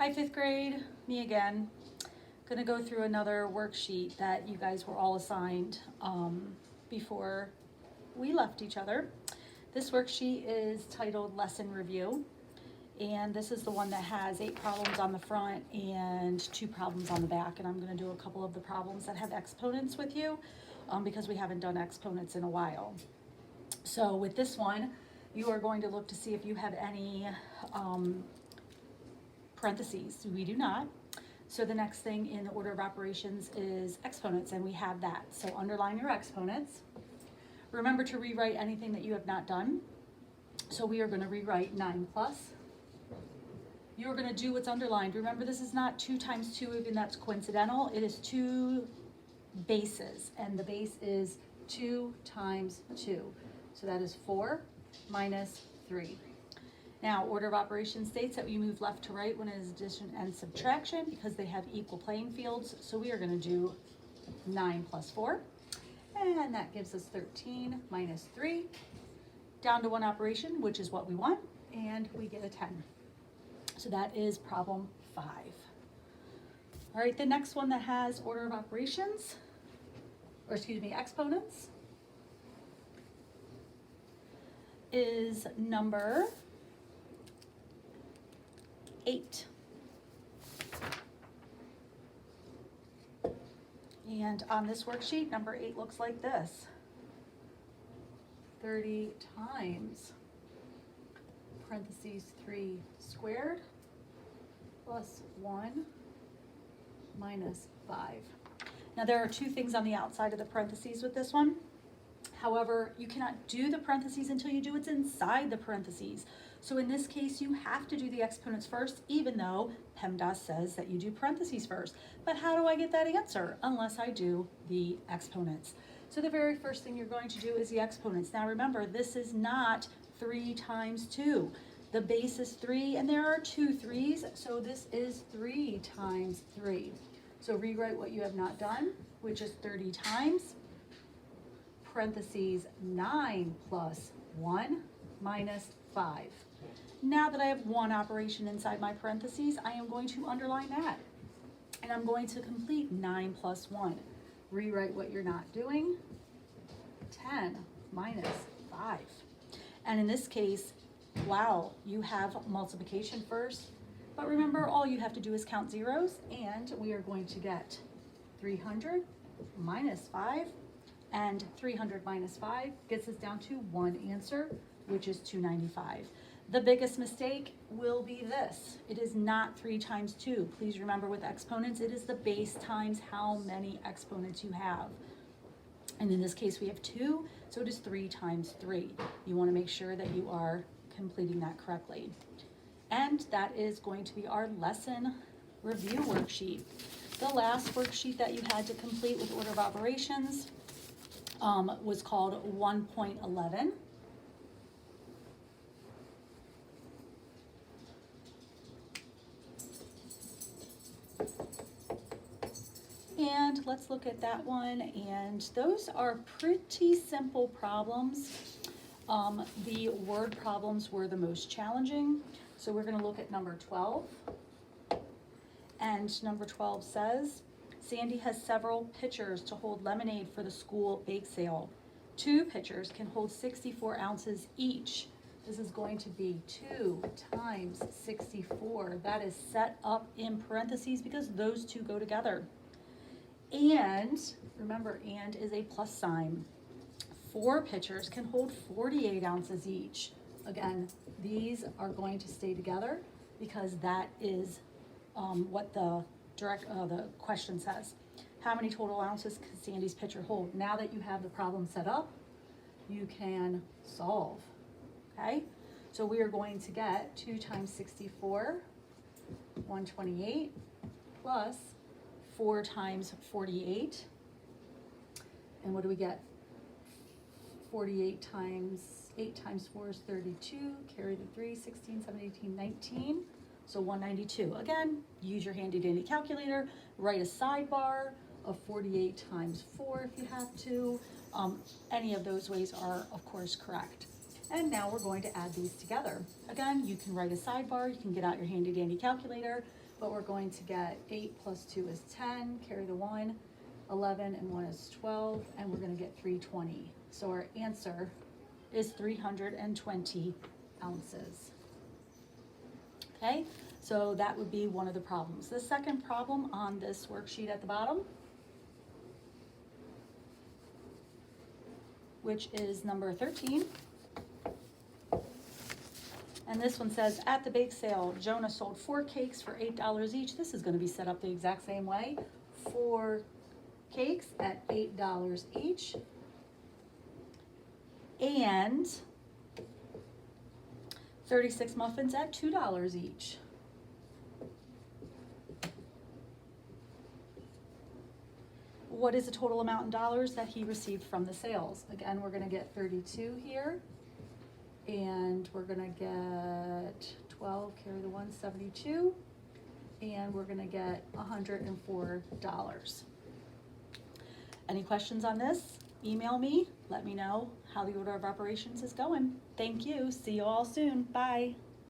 Hi, fifth grade, me again. Gonna go through another worksheet that you guys were all assigned before we left each other. This worksheet is titled Lesson Review, and this is the one that has 8 problems on the front and 2 problems on the back. And I'm gonna do a couple of the problems that have exponents with you because we haven't done exponents in a while. So with this one, you are going to look to see if you have any parentheses. We do not. So the next thing in the order of operations is exponents, and we have that. So underline your exponents. Remember to rewrite anything that you have not done. So we are going to rewrite 9 plus. You're going to do what's underlined. Remember, this is not 2 times 2, even that's coincidental. It is 2 bases, and the base is 2 times 2. So that is 4 minus 3. Now, order of operations states that we move left to right when it is addition and subtraction because they have equal playing fields. So we are going to do 9 plus 4, and that gives us 13 minus 3, down to one operation, which is what we want, and we get a 10. So that is problem 5. All right, the next one that has order of operations, or excuse me, exponents, is number 8. And on this worksheet, number 8 looks like this. 30 times parentheses 3 squared plus 1 minus 5. Now there are 2 things on the outside of the parentheses with this one. However, you cannot do the parentheses until you do what's inside the parentheses. So in this case, you have to do the exponents first, even though PEMDAS says that you do parentheses first. But how do I get that answer? Unless I do the exponents. So the very first thing you're going to do is the exponents. Now remember, this is not 3 times 2. The base is 3, and there are 2 3's, so this is 3 times 3. So rewrite what you have not done, which is 30 times parentheses 9 plus 1 minus 5. Now that I have one operation inside my parentheses, I am going to underline that. And I'm going to complete 9 plus 1. Rewrite what you're not doing. 10 minus 5. And in this case, wow, you have multiplication first. But remember, all you have to do is count zeros, and we are going to get 300 minus 5. And 300 minus 5 gets us down to one answer, which is 295. The biggest mistake will be this. It is not 3 times 2. Please remember, with exponents, it is the base times how many exponents you have. And in this case, we have 2, so it is 3 times 3. You want to make sure that you are completing that correctly. And that is going to be our lesson review worksheet. The last worksheet that you had to complete with order of operations was called 1.11. And let's look at that one, and those are pretty simple problems. The word problems were the most challenging, so we're going to look at number 12. And number 12 says, Sandy has several pitchers to hold lemonade for the school bake sale. 2 pitchers can hold 64 ounces each. This is going to be 2 times 64. That is set up in parentheses because those 2 go together. And remember, and is a plus sign. 4 pitchers can hold 48 ounces each. Again, these are going to stay together because that is what the question says. How many total ounces can Sandy's pitcher hold? Now that you have the problem set up, you can solve. Okay, so we are going to get 2 times 64, 128, plus 4 times 48. And what do we get? 48 times 8 times 4 is 32. Carry the 3, 16, 17, 18, 19. So 192. Again, use your handy dandy calculator. Write a sidebar of 48 times 4 if you have to. Any of those ways are, of course, correct. And now we're going to add these together. Again, you can write a sidebar, you can get out your handy dandy calculator. but we're going to get 8 plus 2 is 10, carry the 1, 11 and 1 is 12, and we're gonna get 320. So our answer is 320 ounces. Okay, so that would be one of the problems. The second problem on this worksheet at the bottom, which is number 13. And this one says, at the bake sale, Jonah sold 4 cakes for $8 each. This is gonna be set up the exact same way. 4 cakes at $8 each. And 36 muffins at $2 each. What is the total amount in dollars that he received from the sales? Again, we're gonna get 32 here, and we're gonna get 12, carry the 1, 72, and we're gonna get $104. Any questions on this? Email me, let me know how the order of operations is going. Thank you, see you all soon, bye.